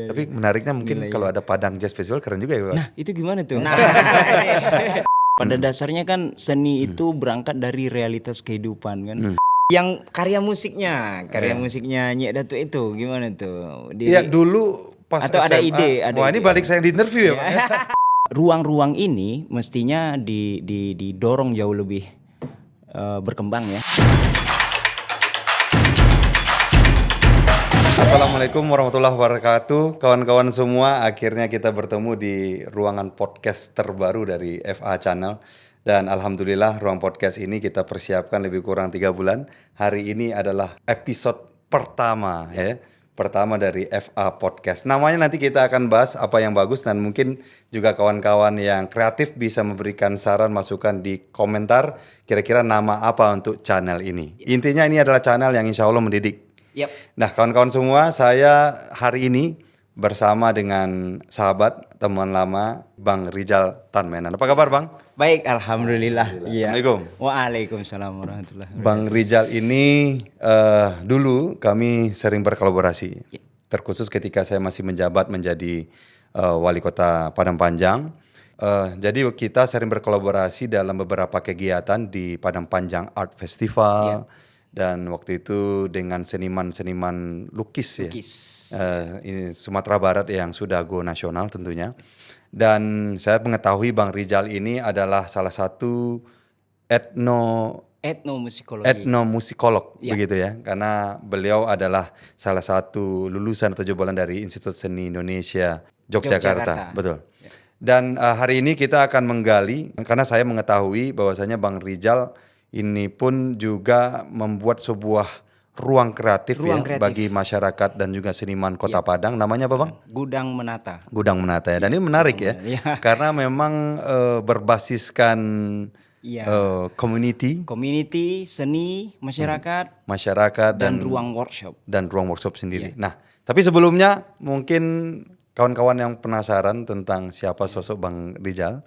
Tapi menariknya mungkin Gila, kalau ada Padang Jazz Festival keren juga ya Bang. Nah, itu gimana tuh? Nah, Pada dasarnya kan seni itu berangkat dari realitas kehidupan kan. yang karya musiknya Nyek Datuk itu gimana tuh? Iya dulu pas Atau ada SMA. ide, ada Wah ini ide. balik saya di interview ya Bang. Ruang-ruang ini mestinya didorong jauh lebih berkembang ya. Assalamualaikum warahmatullahi wabarakatuh. Kawan-kawan semua, akhirnya kita bertemu di ruangan podcast terbaru dari FA Channel. Dan alhamdulillah ruang podcast ini kita persiapkan lebih kurang 3 bulan. Hari ini adalah episode pertama ya. Pertama dari FA Podcast. Namanya nanti kita akan bahas apa yang bagus dan mungkin juga kawan-kawan yang kreatif bisa memberikan saran masukan di komentar kira-kira nama apa untuk channel ini. Intinya ini adalah channel yang insya Allah mendidik. Yap. Nah kawan-kawan semua, saya hari ini bersama dengan sahabat teman lama Bang Rizal Tanmenan. Apa kabar Bang? Baik, alhamdulillah. Iya. Assalamualaikum. Waalaikumsalam warahmatullahi wabarakatuh. Bang Rizal ini dulu kami sering berkolaborasi. Terkhusus ketika saya masih menjabat menjadi wali kota Padang Panjang. Jadi kita sering berkolaborasi dalam beberapa kegiatan di Padang Panjang Art Festival. Dan waktu itu dengan seniman-seniman lukis. Ya. Ini Sumatera Barat yang sudah go nasional tentunya. Dan saya mengetahui Bang Rizal ini adalah salah satu etnomusikolog begitu ya. Karena beliau adalah salah satu lulusan atau jebolan dari Institut Seni Indonesia Yogyakarta. Betul. Dan hari ini kita akan menggali, karena saya mengetahui bahwasanya Bang Rizal ini pun juga membuat sebuah ruang kreatif bagi masyarakat dan juga seniman Kota Padang. Namanya apa Bang? Gudang Menata. Gudang Menata ya. Dan ini menarik ya. Karena memang berbasiskan community, seni, masyarakat dan ruang workshop. Dan ruang workshop sendiri. Nah, tapi sebelumnya mungkin kawan-kawan yang penasaran tentang siapa sosok Bang Rizal.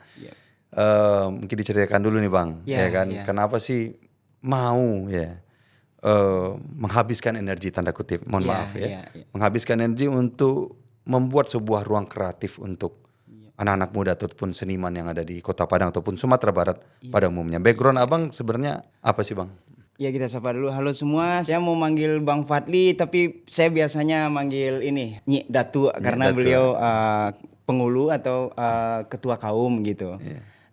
Mungkin diceritakan dulu nih Bang, ya kan? Kenapa sih mau menghabiskan energi tanda kutip, mohon maaf ya, menghabiskan energi untuk membuat sebuah ruang kreatif untuk anak-anak muda ataupun seniman yang ada di Kota Padang ataupun Sumatera Barat pada umumnya. Background Abang sebenarnya apa sih Bang? Ya kita sapa dulu. Halo semua, saya mau manggil Bang Fadli, tapi saya biasanya manggil ini Nyek Datuk karena beliau pengulu atau ketua kaum gitu.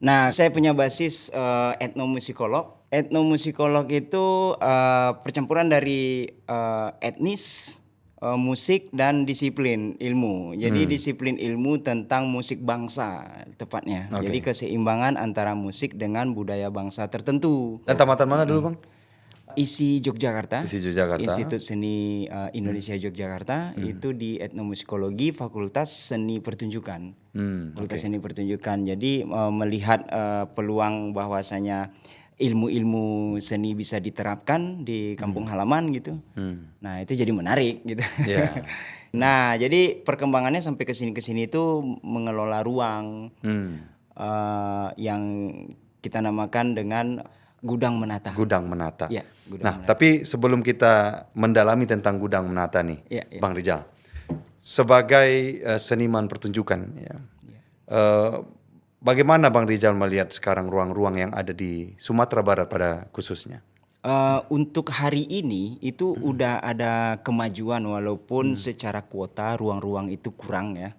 Nah, saya punya basis etnomusikolog. Etnomusikolog itu percampuran dari etnis, musik dan disiplin ilmu. Jadi disiplin ilmu tentang musik bangsa tepatnya. Jadi keseimbangan antara musik dengan budaya bangsa tertentu. Dan tamatan mana dulu Bang? ISI Yogyakarta. Institut Seni Indonesia Yogyakarta itu di etnomusikologi Fakultas Seni Pertunjukan. Fakultas Seni Pertunjukan. Jadi melihat peluang bahwasanya ilmu-ilmu seni bisa diterapkan di kampung halaman gitu. Nah, itu jadi menarik gitu. Nah, jadi perkembangannya sampai ke sini itu mengelola ruang yang kita namakan dengan Gudang Menata. Gudang Menata. Ya, Menata. Tapi sebelum kita mendalami tentang Gudang Menata nih, Bang Rizal, sebagai seniman pertunjukan, bagaimana Bang Rizal melihat sekarang ruang-ruang yang ada di Sumatera Barat pada khususnya? Untuk hari ini itu udah ada kemajuan walaupun secara kuota ruang-ruang itu kurang ya.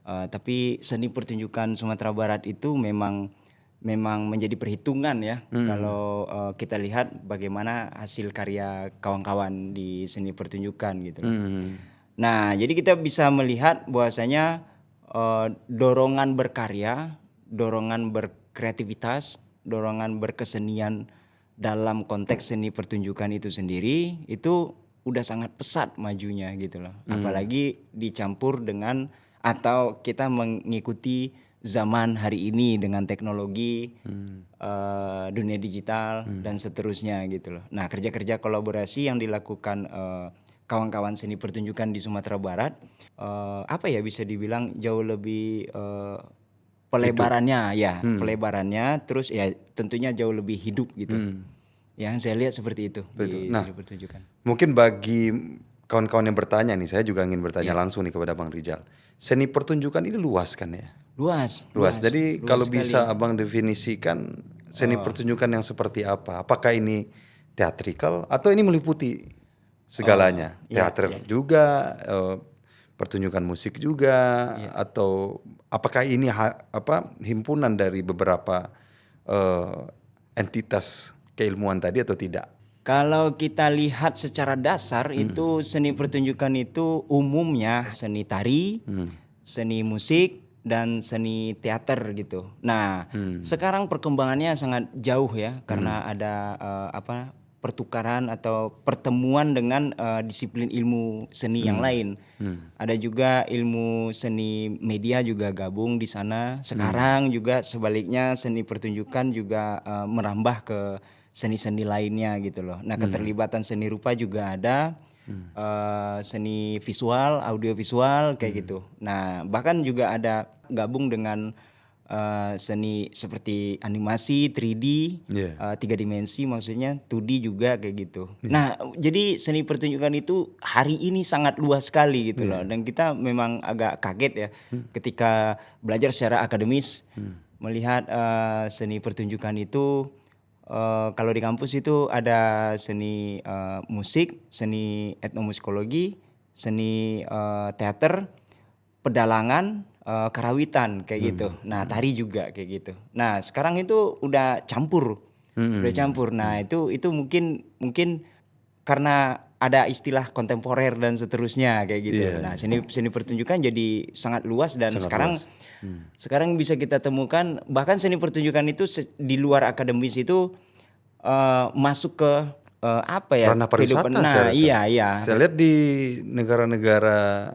Tapi seni pertunjukan Sumatera Barat itu memang menjadi perhitungan ya. Kalau kita lihat bagaimana hasil karya kawan-kawan di seni pertunjukan gitu. Nah, jadi kita bisa melihat bahwasanya dorongan berkarya, dorongan berkreativitas, dorongan berkesenian dalam konteks seni pertunjukan itu sendiri itu udah sangat pesat majunya gitu loh. Apalagi dicampur dengan atau kita mengikuti zaman hari ini dengan teknologi dunia digital dan seterusnya gitu loh. Nah, kerja-kerja kolaborasi yang dilakukan kawan-kawan seni pertunjukan di Sumatera Barat bisa dibilang jauh lebih pelebarannya pelebarannya terus ya tentunya jauh lebih hidup gitu. Yang saya lihat seperti itu di seni pertunjukan. Mungkin bagi kawan-kawan yang bertanya nih, saya juga ingin bertanya langsung nih kepada Bang Rijal. Seni pertunjukan ini luas kan ya? Luas. Jadi luas kalau sekali. bisa Abang definisikan seni pertunjukan yang seperti apa? Apakah ini teatrikal atau ini meliputi segalanya? Teater juga, pertunjukan musik juga, atau apakah ini himpunan dari beberapa entitas keilmuan tadi atau tidak? Kalau kita lihat secara dasar itu seni pertunjukan itu umumnya seni tari, seni musik dan seni teater gitu. Nah, sekarang perkembangannya sangat jauh ya karena ada pertukaran atau pertemuan dengan disiplin ilmu seni yang lain. Ada juga ilmu seni media juga gabung di sana. Sekarang juga sebaliknya seni pertunjukan juga merambah ke seni-seni lainnya gitu loh. Nah, keterlibatan seni rupa juga ada, seni visual, audiovisual kayak gitu. Nah, bahkan juga ada gabung dengan seni seperti animasi 3D, 3 dimensi maksudnya, 2D juga kayak gitu. Nah, jadi seni pertunjukan itu hari ini sangat luas sekali gitu loh. Dan kita memang agak kaget ya ketika belajar secara akademis melihat seni pertunjukan itu. Kalau di kampus itu ada seni musik, seni etnomusikologi, seni teater, pedalangan, karawitan kayak gitu. Nah, tari juga kayak gitu. Nah, sekarang itu udah campur. Nah, itu mungkin karena ada istilah kontemporer dan seterusnya kayak gitu. Nah, seni pertunjukan jadi sangat luas dan sekarang bisa kita temukan bahkan seni pertunjukan itu di luar akademis itu masuk ke ranah pariwisata. Nah, iya. Saya lihat di negara-negara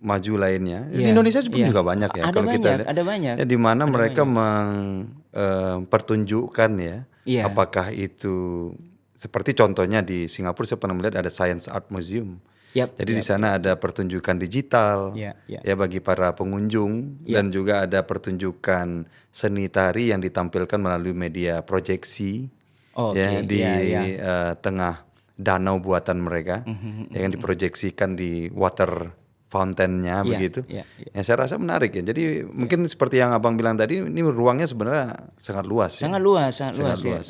maju lainnya, di Indonesia juga banyak ya. Kalau kita lihat, ada banyak. Ya, di mana mereka mempertunjukkan ya, apakah itu seperti contohnya di Singapura saya pernah melihat ada Science Art Museum. Jadi di sana ada pertunjukan digital ya bagi para pengunjung dan juga ada pertunjukan seni tari yang ditampilkan melalui media proyeksi di tengah danau buatan mereka yang diproyeksikan di water fountainnya begitu. Ya, saya rasa menarik ya. Jadi mungkin seperti yang Abang bilang tadi, ini ruangnya sebenarnya sangat luas. Sangat luas. Ya.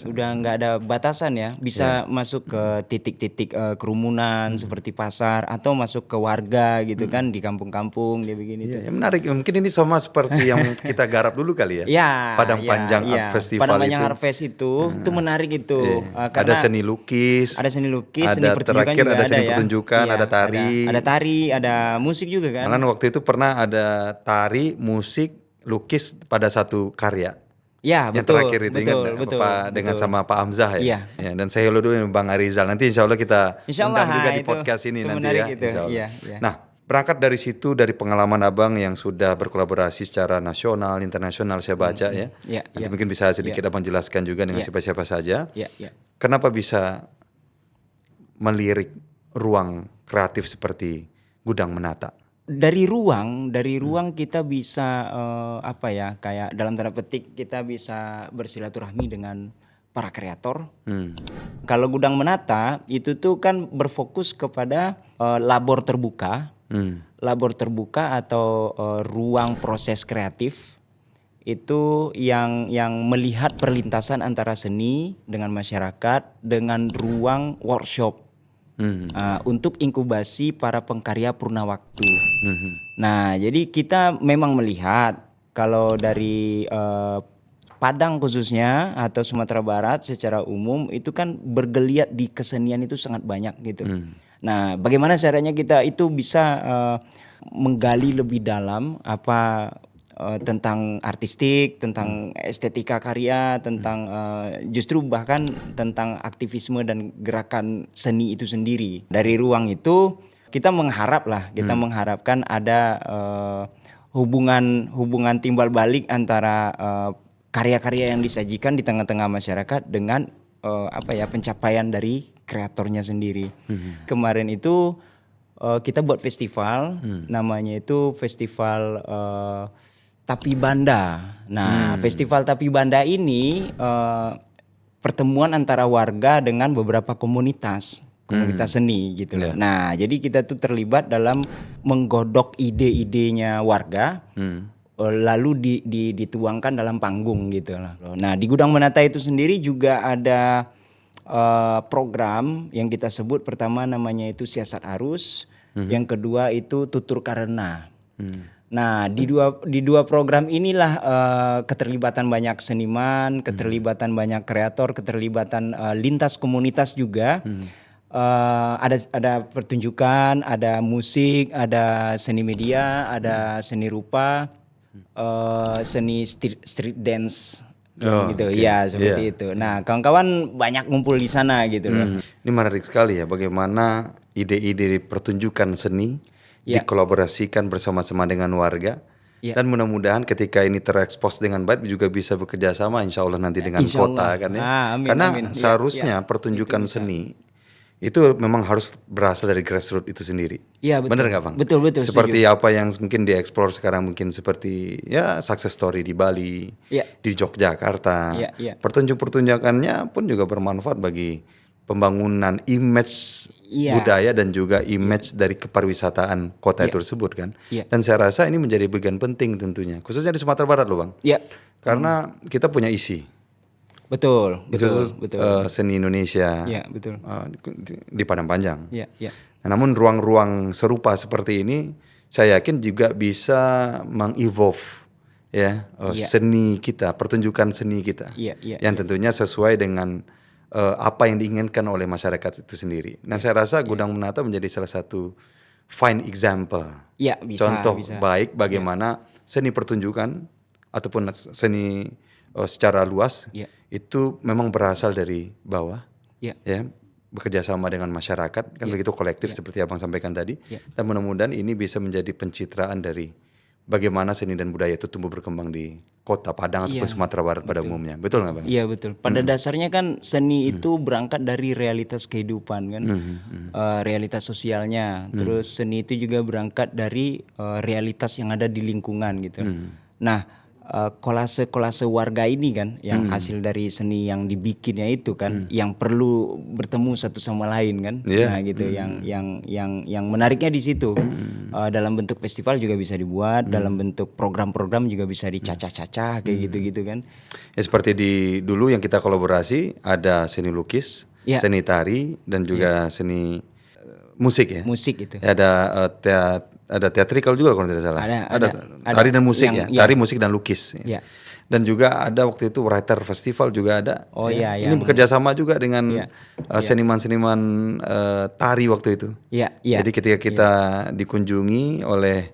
Udah nggak ada batasan ya. Bisa masuk ke titik-titik kerumunan seperti pasar atau masuk ke warga gitu kan di kampung-kampung dia begini. Ya, menarik. Mungkin ini sama seperti yang kita garap dulu kali ya. Padang Panjang Art Festival Padang Panjang Art Fest itu menarik itu. Ada seni lukis. Ada seni lukis, ada seni pertunjukan terakhir juga ada seni ya. pertunjukan, ada tari. Ada tari, ada musik juga kan. Malah waktu itu pernah ada tari, musik, lukis pada satu karya. Ya, yang betul. Terakhir itu betul, dengan sama Pak Hamzah ya. Iya. Dan saya dulu dengan Bang Arizal. Nanti insya Allah kita undang juga di itu, podcast ini nanti menarik ya. Itu. Insya Allah. Iya. Nah, berangkat dari situ, dari pengalaman Abang yang sudah berkolaborasi secara nasional, internasional saya baca ya. Nanti mungkin bisa sedikit Abang jelaskan juga dengan siapa-siapa saja. Kenapa bisa melirik ruang kreatif seperti Gudang Menata? Dari ruang kita bisa kayak dalam tanda petik kita bisa bersilaturahmi dengan para kreator. Kalau Gudang Menata itu tuh kan berfokus kepada labor terbuka atau ruang proses kreatif itu yang melihat perlintasan antara seni dengan masyarakat dengan ruang workshop. Untuk inkubasi para pengkarya purna waktu. Nah, jadi kita memang melihat kalau dari Padang khususnya atau Sumatera Barat secara umum itu kan bergeliat di kesenian itu sangat banyak gitu. Nah, bagaimana caranya kita itu bisa menggali lebih dalam tentang artistik, tentang estetika karya, tentang justru bahkan tentang aktivisme dan gerakan seni itu sendiri. Dari ruang itu kita mengharapkan ada hubungan timbal balik antara karya-karya yang disajikan di tengah-tengah masyarakat dengan pencapaian dari kreatornya sendiri. Kemarin itu kita buat festival, namanya itu festival Tapi Banda. Nah, Festival Tapi Banda ini pertemuan antara warga dengan beberapa komunitas komunitas seni gitu loh. Nah, jadi kita tuh terlibat dalam menggodok ide-idenya warga. Lalu dituangkan dalam panggung gitu loh. Nah, di Gudang Menata itu sendiri juga ada program yang kita sebut, pertama namanya itu Siasat Arus, yang kedua itu Tutur Karena. Nah, di dua program inilah keterlibatan banyak seniman, keterlibatan banyak kreator, keterlibatan lintas komunitas juga. Ada pertunjukan, ada musik, ada seni media, ada seni rupa, seni street dance. Gitu ya, seperti itu. Nah, kawan-kawan banyak ngumpul di sana gitu loh. Ini menarik sekali ya, bagaimana ide-ide pertunjukan seni dikolaborasikan bersama-sama dengan warga. Dan mudah-mudahan ketika ini terekspos dengan baik juga bisa bekerja sama insya Allah nanti dengan kota kan ya. Amin, karena amin. seharusnya pertunjukan seni itu memang harus berasal dari grassroots itu sendiri. Iya, betul. Bener nggak Bang? Betul. Seperti apa yang mungkin dieksplor sekarang, mungkin seperti ya success story di Bali, di Yogyakarta. Pertunjukannya pun juga bermanfaat bagi pembangunan image budaya dan juga image dari kepariwisataan kota itu tersebut kan. Dan saya rasa ini menjadi bagian penting tentunya, khususnya di Sumatera Barat loh Bang. Karena kita punya isi. Betul. Seni Indonesia. Betul. Di Padang Panjang. Nah, namun ruang-ruang serupa seperti ini saya yakin juga bisa mengevolve seni kita, pertunjukan seni kita. Yang tentunya sesuai dengan apa yang diinginkan oleh masyarakat itu sendiri. Nah, saya rasa Gudang Menata menjadi salah satu fine example. Contoh baik bagaimana seni pertunjukan ataupun seni secara luas itu memang berasal dari bawah, bekerja sama dengan masyarakat kan begitu kolektif seperti Abang sampaikan tadi, dan mudah-mudahan ini bisa menjadi pencitraan dari bagaimana seni dan budaya itu tumbuh berkembang di kota Padang ataupun Sumatera Barat pada umumnya, betul nggak Bang? Iya betul. Pada dasarnya kan seni itu berangkat dari realitas kehidupan kan, realitas sosialnya. Terus seni itu juga berangkat dari realitas yang ada di lingkungan gitu. Nah, kolase warga ini kan yang hasil dari seni yang dibikinnya itu kan yang perlu bertemu satu sama lain kan. Nah gitu yang menariknya di situ. Dalam bentuk festival juga bisa dibuat, dalam bentuk program-program juga bisa dicacah-cacah kayak gitu-gitu kan. Ya seperti dulu yang kita kolaborasi ada seni lukis, seni tari dan juga seni musik ya. Musik itu. Ada teatrikal juga kalau tidak salah. Ada tari dan musik tari, musik dan lukis. Dan juga ada waktu itu writer festival juga ada. Ini bekerja sama juga dengan seniman-seniman tari waktu itu. Jadi ketika kita dikunjungi oleh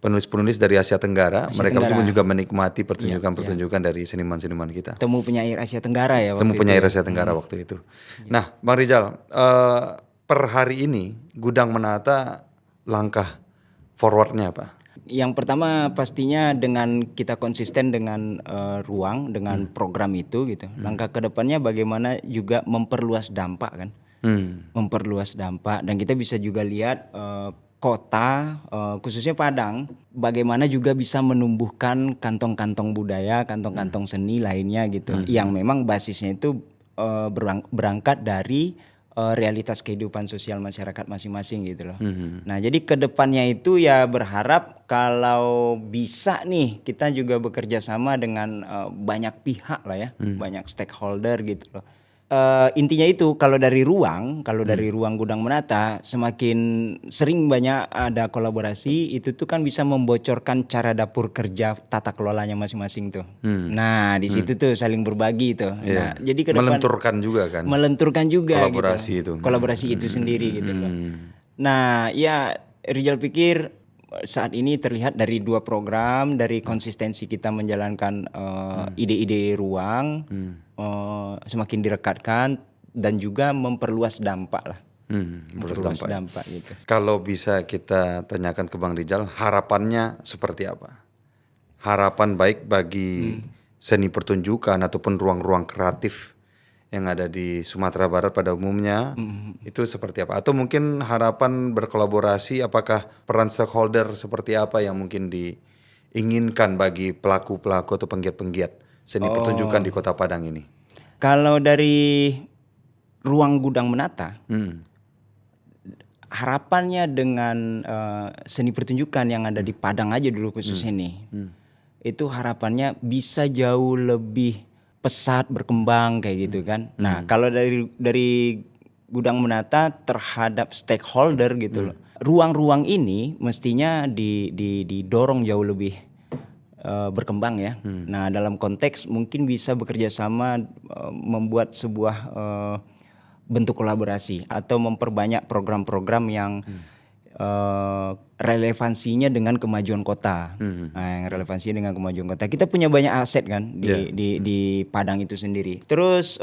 penulis-penulis dari Asia Tenggara, mereka pun juga menikmati pertunjukan-pertunjukan dari seniman-seniman kita. Temu penyair Asia Tenggara ya. Temu penyair Asia Tenggara waktu itu. Nah, Bang Rizal, per hari ini Gudang Menata langkah forwardnya apa? Yang pertama pastinya dengan kita konsisten dengan ruang, dengan program itu gitu. Langkah kedepannya bagaimana juga memperluas dampak kan, memperluas dampak, dan kita bisa juga lihat kota khususnya Padang bagaimana juga bisa menumbuhkan kantong-kantong budaya, kantong-kantong seni lainnya gitu, yang memang basisnya itu berangkat dari realitas kehidupan sosial masyarakat masing-masing gitu loh. Nah, jadi kedepannya itu ya berharap kalau bisa nih kita juga bekerja sama dengan banyak pihak lah ya, banyak stakeholder gitu loh. Intinya itu kalau dari ruang Gudang Menata semakin sering banyak ada kolaborasi, itu tuh kan bisa membocorkan cara dapur kerja tata kelolanya masing-masing tuh. Nah di situ tuh saling berbagi tuh. Nah, jadi ke depan melenturkan juga kolaborasi itu sendiri gitu loh. Nah ya Rizal pikir saat ini terlihat dari dua program, dari konsistensi kita menjalankan ide-ide ruang, semakin direkatkan dan juga memperluas dampak lah. Memperluas dampak gitu. Kalau bisa kita tanyakan ke Bang Rizal, harapannya seperti apa? Harapan baik bagi seni pertunjukan ataupun ruang-ruang kreatif yang ada di Sumatera Barat pada umumnya, itu seperti apa? Atau mungkin harapan berkolaborasi, apakah peran stakeholder seperti apa yang mungkin diinginkan bagi pelaku-pelaku atau penggiat-penggiat seni pertunjukan di Kota Padang ini? Kalau dari ruang Gudang Menata, Hmm. harapannya dengan seni pertunjukan yang ada di Padang aja dulu khusus ini, itu harapannya bisa jauh lebih pesat berkembang kayak gitu kan. Nah kalau dari Gudang Menata terhadap stakeholder gitu loh, ruang-ruang ini mestinya didorong jauh lebih berkembang ya. Nah dalam konteks mungkin bisa bekerja sama membuat sebuah bentuk kolaborasi atau memperbanyak program-program yang relevansinya dengan kemajuan kota. Nah, yang relevansinya dengan kemajuan kota. Kita punya banyak aset kan di Padang itu sendiri. Terus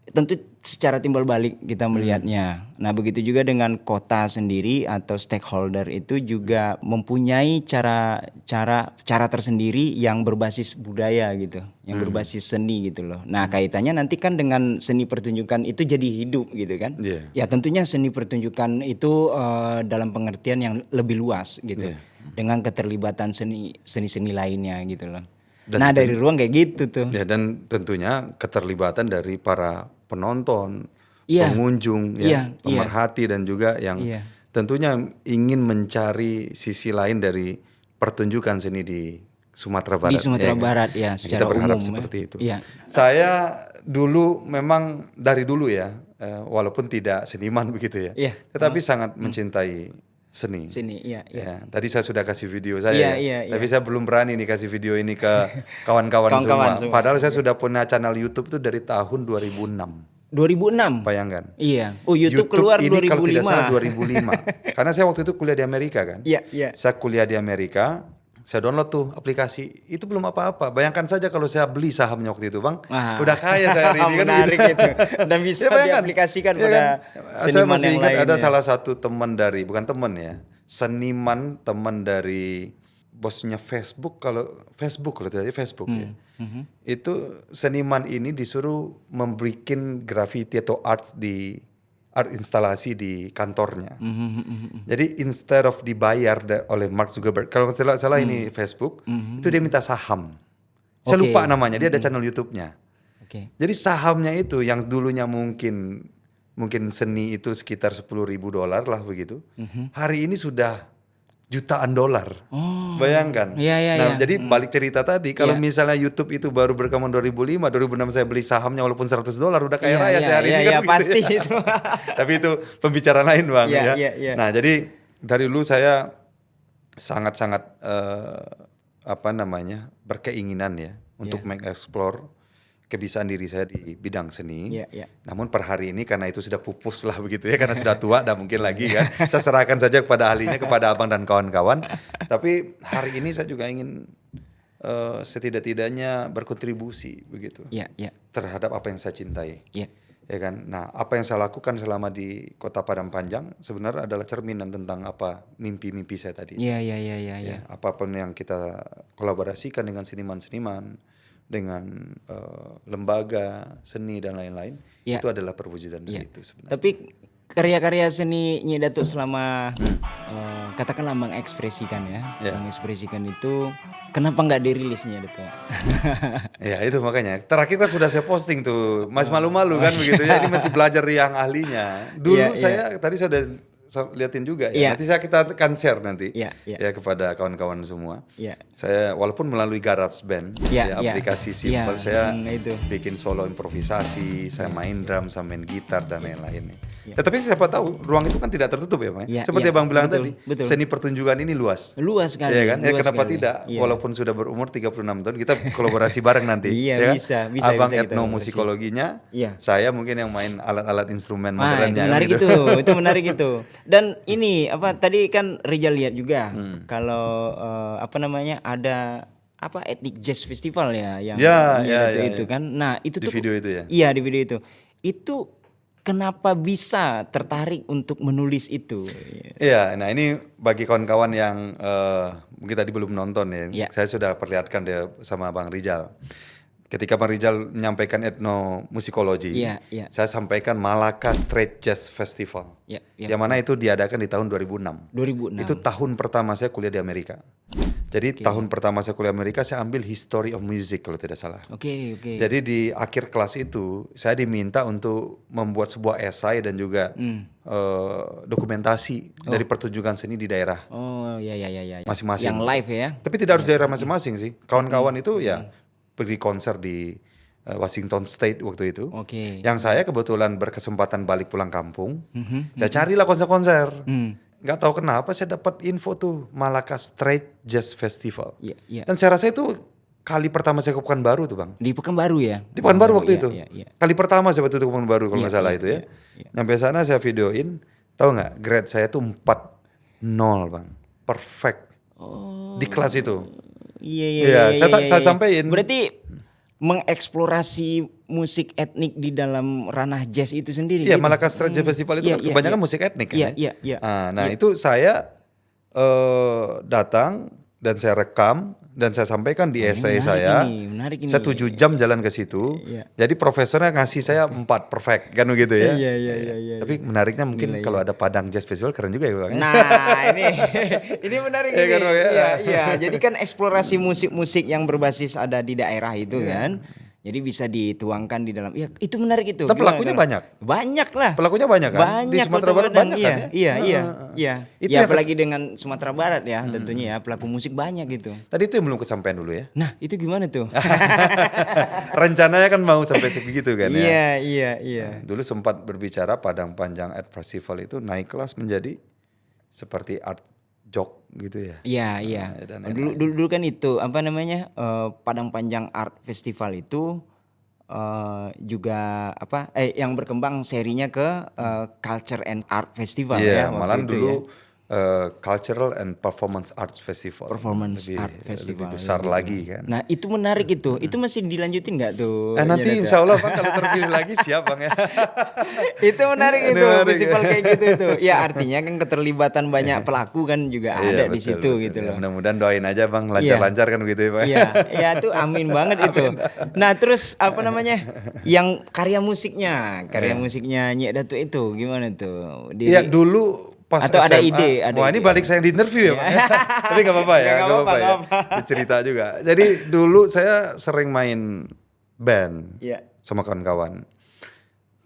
tentu secara timbal balik kita melihatnya. Nah, begitu juga dengan kota sendiri atau stakeholder itu juga mempunyai cara tersendiri yang berbasis budaya gitu, yang berbasis seni gitu loh. Nah, kaitannya nanti kan dengan seni pertunjukan itu jadi hidup gitu kan. Ya, tentunya seni pertunjukan itu dalam pengertian yang lebih luas gitu. Dengan keterlibatan seni-seni lainnya gitu loh. Nah, dari ruang kayak gitu tuh. Ya, dan tentunya keterlibatan dari para penonton, Iya. pengunjung, Iya, pemerhati dan juga yang tentunya ingin mencari sisi lain dari pertunjukan seni di Sumatera Barat. Di Sumatera kan? Barat ya, Nah, secara kita berharap umum, seperti itu. Iya. Saya dulu memang dari dulu ya, walaupun tidak seniman begitu ya, Iya. tetapi sangat mencintai seni. Sini, iya. Ya, tadi saya sudah kasih video saya, Iya, ya. Tapi saya belum berani nih kasih video ini ke kawan-kawan semua. semua. Padahal saya sudah punya channel YouTube itu dari tahun 2006. 2006. Bayangkan. Iya. Oh, YouTube keluar ini 2005. kalau tidak salah 2005. Karena saya waktu itu kuliah di Amerika kan. Iya, iya. Saya kuliah di Amerika, saya download tuh aplikasi. Itu belum apa-apa. Bayangkan saja kalau saya beli sahamnya waktu itu, Bang. Udah kaya saya hari ini kan. Menarik itu. Dan bisa Ya, bayangkan. diaplikasikan Ya pada kan? Saya seniman masih yang ingat lain. ada salah satu teman dari, bukan teman ya, seniman teman dari bosnya Facebook, kalau tidak Facebook ya. Itu seniman ini disuruh membikin graffiti atau art instalasi di kantornya. Jadi instead of dibayar oleh Mark Zuckerberg, kalau salah ini Facebook, itu dia minta saham. Saya Oke. lupa namanya, dia ada channel YouTube-nya. Oke. Jadi sahamnya itu yang dulunya mungkin seni itu sekitar $10.000 lah begitu. Hari ini sudah jutaan dolar. Bayangkan. Iya, Nah, iya. jadi balik cerita tadi, kalau misalnya YouTube itu baru berkembang 2005, 2006 saya beli sahamnya walaupun $100 udah kaya raya saya hari ini kan begitu pasti ya. itu. Tapi itu pembicaraan lain, Bang, Iya, ya. iya. Nah, jadi dari dulu saya sangat-sangat berkeinginan ya untuk mengeksplor kebiasaan diri saya di bidang seni. Iya. Namun per hari ini karena itu sudah pupus lah begitu ya, karena sudah tua dan mungkin lagi kan. Saya serahkan saja kepada ahlinya, kepada Abang dan kawan-kawan. Tapi hari ini saya juga ingin setidak-tidaknya berkontribusi begitu. Iya. Terhadap apa yang saya cintai. Iya. Ya kan. Nah, apa yang saya lakukan selama di Kota Padang Panjang sebenarnya adalah cerminan tentang apa mimpi-mimpi saya tadi. Iya. Ya, apapun yang kita kolaborasikan dengan seniman-seniman, dengan lembaga seni dan lain-lain, itu adalah perwujudan dari itu sebenarnya. Tapi karya-karya seni Nyi Datuk selama katakanlah mengekspresikan mengekspresikan itu, kenapa nggak dirilis Nyi Datuk? Ya itu makanya. Terakhir kan sudah saya posting tuh, masih malu-malu kan begitu ya. Ini masih belajar yang ahlinya. Dulu tadi saya udah liatin juga ya. Nanti kita akan share nanti ya kepada kawan-kawan semua. Saya walaupun melalui GarageBand, aplikasi simpel, saya bikin solo improvisasi, saya main drum, saya main gitar dan lain-lain. Ya, tapi siapa tahu ruang itu kan tidak tertutup ya, Pak. Seperti Bang bilang tadi, seni pertunjukan ini luas. Luas sekali. Ya kan? Kenapa sekali. tidak? Walaupun sudah berumur 36 tahun, kita kolaborasi bareng nanti. Iya, ya kan? bisa. Abang kita etnomusikologinya, saya mungkin yang main alat-alat instrumen modernnya. Itu menarik gitu. itu menarik itu. Dan ini tadi kan Rizal lihat juga kalau ada Ethnic Jazz Festival ya yang itu kan. Nah, itu di tuh video itu ya. Iya, di video itu. Itu kenapa bisa tertarik untuk menulis itu? Iya, nah ini bagi kawan-kawan yang mungkin tadi belum nonton ya, saya sudah perlihatkan dia sama Bang Rizal. Ketika Bang Rizal menyampaikan etnomusikologi, saya sampaikan Malaka Straight Jazz Festival, yang mana itu diadakan di tahun 2006. Itu tahun pertama saya kuliah di Amerika. Jadi tahun pertama saya kuliah Amerika saya ambil History of Music kalau tidak salah. Oke. Jadi di akhir kelas itu saya diminta untuk membuat sebuah esai dan juga dokumentasi dari pertunjukan seni di daerah Oh, ya. masing-masing. Yang live ya. Tapi tidak harus daerah masing-masing sih. Kawan-kawan itu ya pergi konser di Washington State waktu itu. Oke. Yang saya kebetulan berkesempatan balik pulang kampung. Saya carilah konser-konser. Gak tahu kenapa saya dapat info tuh Malacca Straight Jazz Festival. Iya. Dan saya rasa itu kali pertama saya ke Pekanbaru tuh Bang. Di Pekanbaru ya. Di Pekanbaru waktu Iya, itu. iya. Kali pertama saya waktu itu ke Pekanbaru kalau nggak salah itu ya. Sampai sana saya videoin. Tahu nggak grade saya tuh 4.0 Bang. Perfect. Di kelas itu. Iya. Saya sampaikan. Berarti mengeksplorasi musik etnik di dalam ranah jazz itu sendiri. Iya, gitu? Malacca Straight Jazz Festival itu kan kebanyakan musik etnik kan. Iya. Nah, itu saya datang dan saya rekam dan saya sampaikan di esai saya. Menarik ini. Saya 7 jam jalan ke situ. Jadi profesornya ngasih saya 4 perfect kan begitu ya. Iya. Tapi menariknya mungkin kalau ada Padang Jazz Festival keren juga ya Bang. Nah, ini menarik Iya ini. kan, Bang, ya? Iya. Jadi kan eksplorasi musik-musik yang berbasis ada di daerah itu kan. Jadi bisa dituangkan di dalam. Ya, itu menarik itu. Dan pelakunya banyak. Banyak lah. Pelakunya banyak kan? Di Sumatera Barat banyak kan ya? Iya. Itu Ya yang apalagi dengan Sumatera Barat ya tentunya ya pelaku musik banyak gitu. Tadi itu yang belum kesampaian dulu ya. Nah, itu gimana tuh? Rencananya kan mau sampai segitu kan ya. Iya. Dulu sempat berbicara Padang Panjang Art Festival itu naik kelas menjadi seperti art jok gitu ya. Iya. dan Dulu kan itu apa namanya Padang Panjang Art Festival itu juga apa yang berkembang serinya ke Culture and Art Festival Iya, ya. malah waktu itu dulu ya. Cultural and Performance Arts Festival. Performance lebih, Art Festival. lebih besar lagi kan. Nah itu menarik itu. Itu masih dilanjutin nggak tuh? Nanti Iya, insya Allah Bang kalau terpilih lagi siap Bang ya. itu menarik itu Menarik, festival ya. kayak gitu itu. Ya artinya kan keterlibatan banyak pelaku kan juga ada Iya, di betul, situ betul. gitu Ya, loh. mudah-mudahan doain aja Bang lancar-lancar kan begitu ya Bang. Iya tuh amin banget itu. Nah terus apa namanya, yang karya musiknya Nyek Datuk itu gimana tuh? Iya dulu pas Atau ada SMA. ide, ada Wah ini ide. balik saya yang di interview ya Bang. Tapi gak apa-apa ya. Nggak apa-apa, nggak apa-apa. Ini cerita juga. Jadi dulu saya sering main band Iya. sama kawan-kawan.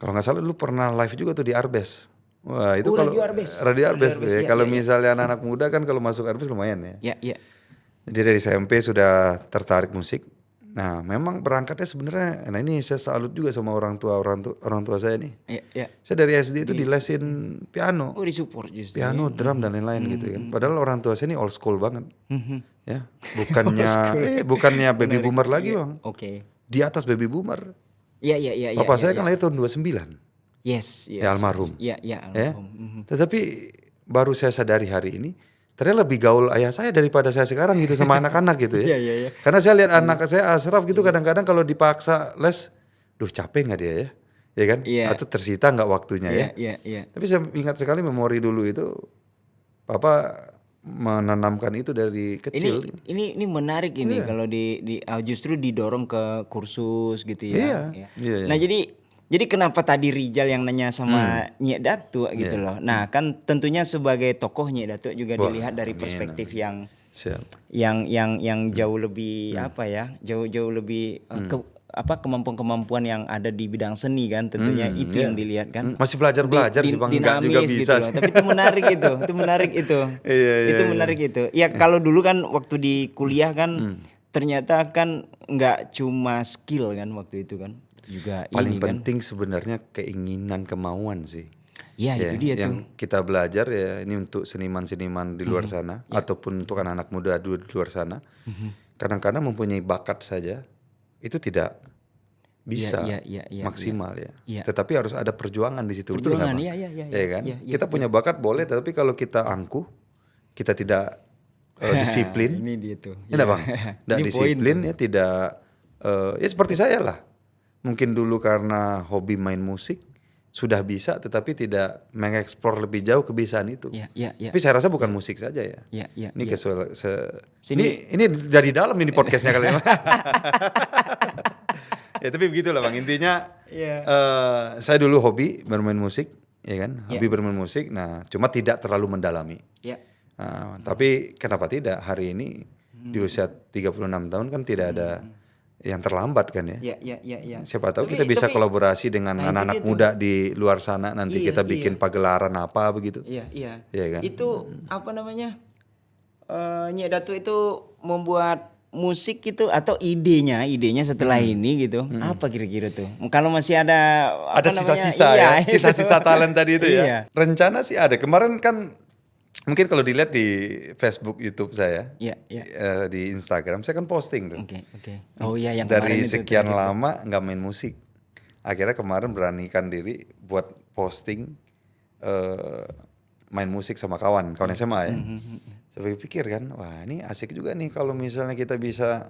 Kalau nggak salah dulu pernah live juga tuh di Arbes. Wah itu kalau Radio Arbes. Radio Arbes tuh ya. Iya, Kalau iya. misalnya anak-anak muda kan kalau masuk Arbes lumayan ya. Iya. Jadi dari SMP sudah tertarik musik. Nah, memang berangkatnya sebenarnya, nah ini saya salut juga sama orang tua saya nih. Iya. Saya dari SD itu dilesin piano, Oh disupport justru. piano, drum dan lain-lain gitu kan. Padahal orang tua saya ini old school banget, ya. Bukannya baby boomer lagi Bang, Oke. di atas baby boomer. Iya. Bapak saya kan lahir tahun 29, Yes. ya almarhum. Iya Ya. almarhum. Tetapi baru saya sadari hari ini, ternyata lebih gaul ayah saya daripada saya sekarang gitu sama anak-anak gitu ya. Iya. Karena saya lihat anak saya Asraf gitu kadang-kadang kalau dipaksa les, duh capek nggak dia ya? Ya kan? Iya. Atau tersita nggak waktunya ya? Iya. Tapi saya ingat sekali memori dulu itu, Papa menanamkan itu dari kecil. Ini menarik ini kalau justru didorong ke kursus gitu ya. Iya. Nah jadi kenapa tadi Rijal yang nanya sama Nyek Datuk gitu loh. Nah kan tentunya sebagai tokoh Nyek Datuk juga dilihat dari perspektif yang Siap. yang jauh lebih apa ya, jauh lebih kemampuan-kemampuan yang ada di bidang seni kan tentunya itu yang dilihat kan. Masih belajar sih Bang, enggak juga Dinamis bisa gitu sih. loh. Tapi itu menarik itu. Iya. Itu menarik itu. Ya kalau dulu kan waktu di kuliah kan ternyata kan nggak cuma skill kan waktu itu kan. Juga Paling ini kan. penting sebenarnya keinginan, kemauan sih. Ya, itu dia yang tuh. kita belajar ya ini untuk seniman-seniman di luar sana ataupun untuk anak-anak muda di luar sana. Kadang-kadang mempunyai bakat saja itu tidak bisa Iya, maksimal ya. Iya. Tetapi harus ada perjuangan di situ. Betul Perjuangan, nggak, Bang? iya. Ya kan? Kita punya bakat boleh, tetapi kalau kita angkuh, kita tidak disiplin. Ini dia tuh. Ya, Bang. Tidak Ini poin disiplin tuh. ya tidak ya seperti saya lah. Mungkin dulu karena hobi main musik sudah bisa tetapi tidak mengeksplor lebih jauh kebiasaan itu. Iya. Tapi saya rasa bukan musik saja ya. Iya. Ini Sini. ini dari dalam ini podcastnya kali ini. Ya tapi begitulah Bang intinya. Saya dulu hobi bermain musik, ya kan? Hobi bermain musik. Nah, cuma tidak terlalu mendalami. Iya. Tapi kenapa tidak hari ini di usia 36 tahun kan tidak ada yang terlambat kan ya. Ya. Siapa tahu kita bisa kolaborasi dengan anak-anak muda di luar sana nanti kita bikin pagelaran apa begitu. Iya. Iya kan? Itu apa namanya? Nyek Datuk itu membuat musik itu atau idenya setelah ini gitu. Apa kira-kira tuh? Kalau masih ada Ada sisa-sisa ya, sisa-sisa talent tadi itu ya. Iya. Rencana sih ada. Kemarin kan mungkin kalau dilihat di Facebook, YouTube saya, Iya. di Instagram saya kan posting tuh. Oke. Oh iya yang Dari kemarin itu sekian tuh. lama nggak main musik, akhirnya kemarin beranikan diri buat posting main musik sama kawan SMA ya. Saya pikir kan, wah ini asik juga nih kalau misalnya kita bisa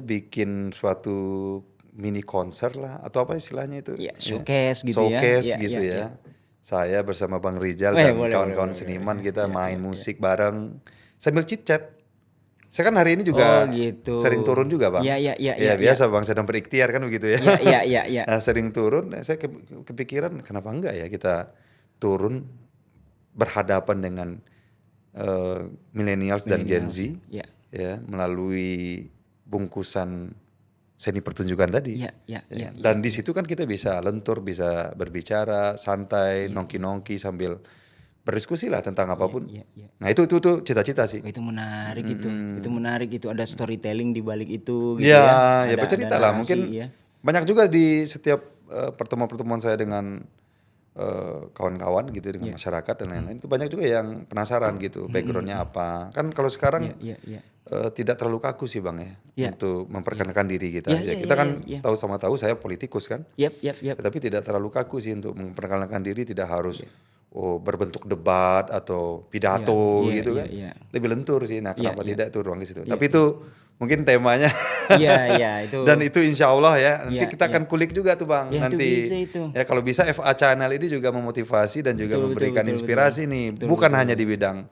bikin suatu mini konser lah atau apa istilahnya itu? Ya, showcase gitu ya. Showcase gitu ya. Saya bersama Bang Rijal dan kawan-kawan seniman kita main musik bareng sambil chit-chat. Saya kan hari ini juga sering turun juga Bang. Iya, biasa Bang sedang berikhtiar kan begitu ya. Iya. Nah, sering turun, saya kepikiran kenapa enggak ya kita turun berhadapan dengan millennials dan Gen Z ya melalui bungkusan seni pertunjukan tadi. Iya. Dan di situ kan kita bisa lentur, bisa berbicara santai, nongki-nongki sambil berdiskusi lah tentang apapun. Nah itu cita-cita sih. Itu menarik itu menarik itu ada storytelling di balik itu. Gitu ya Ada bercerita lah narasi, mungkin banyak juga di setiap pertemuan-pertemuan saya dengan kawan-kawan gitu dengan masyarakat dan lain-lain itu banyak juga yang penasaran gitu backgroundnya apa kan kalau sekarang tidak terlalu kaku sih Bang ya untuk memperkenalkan diri kita kita kan tahu saya politikus kan tapi tidak terlalu kaku sih untuk memperkenalkan diri tidak harus berbentuk debat atau pidato gitu kan lebih lentur sih nah kenapa tidak tuh ruang ke situ tapi itu mungkin temanya itu dan itu insya Allah ya nanti kita akan kulik juga tuh Bang nanti itu. Ya kalau bisa FA Channel ini juga memotivasi dan juga memberikan inspirasi nih bukan hanya di bidang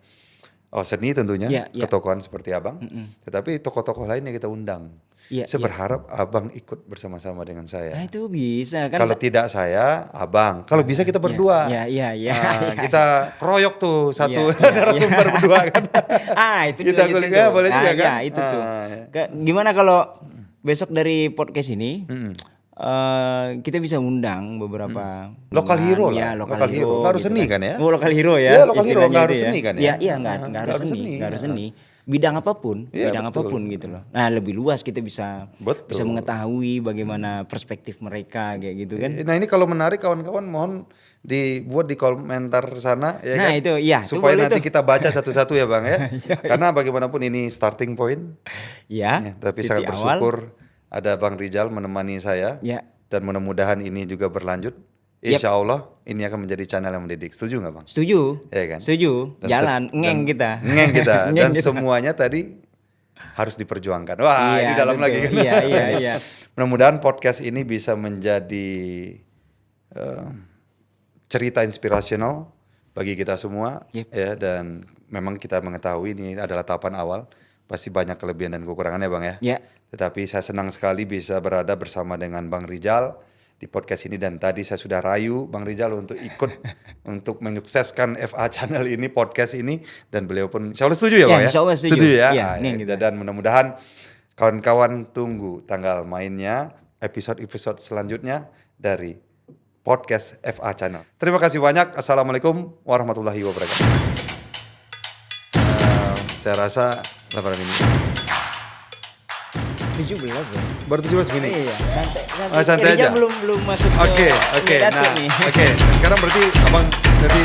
seni tentunya ketokohan seperti Abang tetapi tokoh-tokoh lain yang kita undang saya berharap Abang ikut bersama-sama dengan saya itu bisa kan kalau tidak saya Abang kalau bisa kita berdua kita kroyok tuh satu narasumber berdua kan itu kita kulik ya boleh juga kan itu tuh gimana kalau besok dari podcast ini kita bisa undang beberapa lokal hero lah lokal hero nggak harus gitu seni kan ya lokal hero ya lokal hero nggak harus seni kan ya nggak harus seni bidang apapun gitu loh. Nah lebih luas kita bisa mengetahui bagaimana perspektif mereka kayak gitu kan. Nah ini kalau menarik kawan-kawan mohon dibuat di komentar sana ya nah, kan. Itu, supaya nanti kita baca satu-satu ya Bang ya. Karena bagaimanapun ini starting point. Tapi sangat bersyukur ada Bang Rijal menemani saya. Dan mudah-mudahan ini juga berlanjut. Insya Allah ini akan menjadi channel yang mendidik. Setuju nggak Bang? Setuju. Ya kan? Setuju. Jalan, ngeng kita. Dan semuanya tadi harus diperjuangkan. Wah ini dalam lagi kan? Iya. Mudah-mudahan podcast ini bisa menjadi cerita inspirasional bagi kita semua. Ya dan memang kita mengetahui ini adalah tahapan awal. Pasti banyak kelebihan dan kekurangannya Bang ya. Tetapi saya senang sekali bisa berada bersama dengan Bang Rijal di podcast ini dan tadi saya sudah rayu Bang Rijal untuk ikut untuk menyukseskan FA Channel ini podcast ini dan beliau pun insya Allah setuju ya Bang ya? Insya Allah setuju ya? Dan mudah-mudahan kawan-kawan tunggu tanggal mainnya episode-episode selanjutnya dari podcast FA Channel. Terima kasih banyak. Assalamualaikum warahmatullahi wabarakatuh. Saya rasa berapa ini? 17 ya? Baru 17 menit. Iya, santai aja. Belum masuk. Oke. Nah, sekarang berarti Abang jadi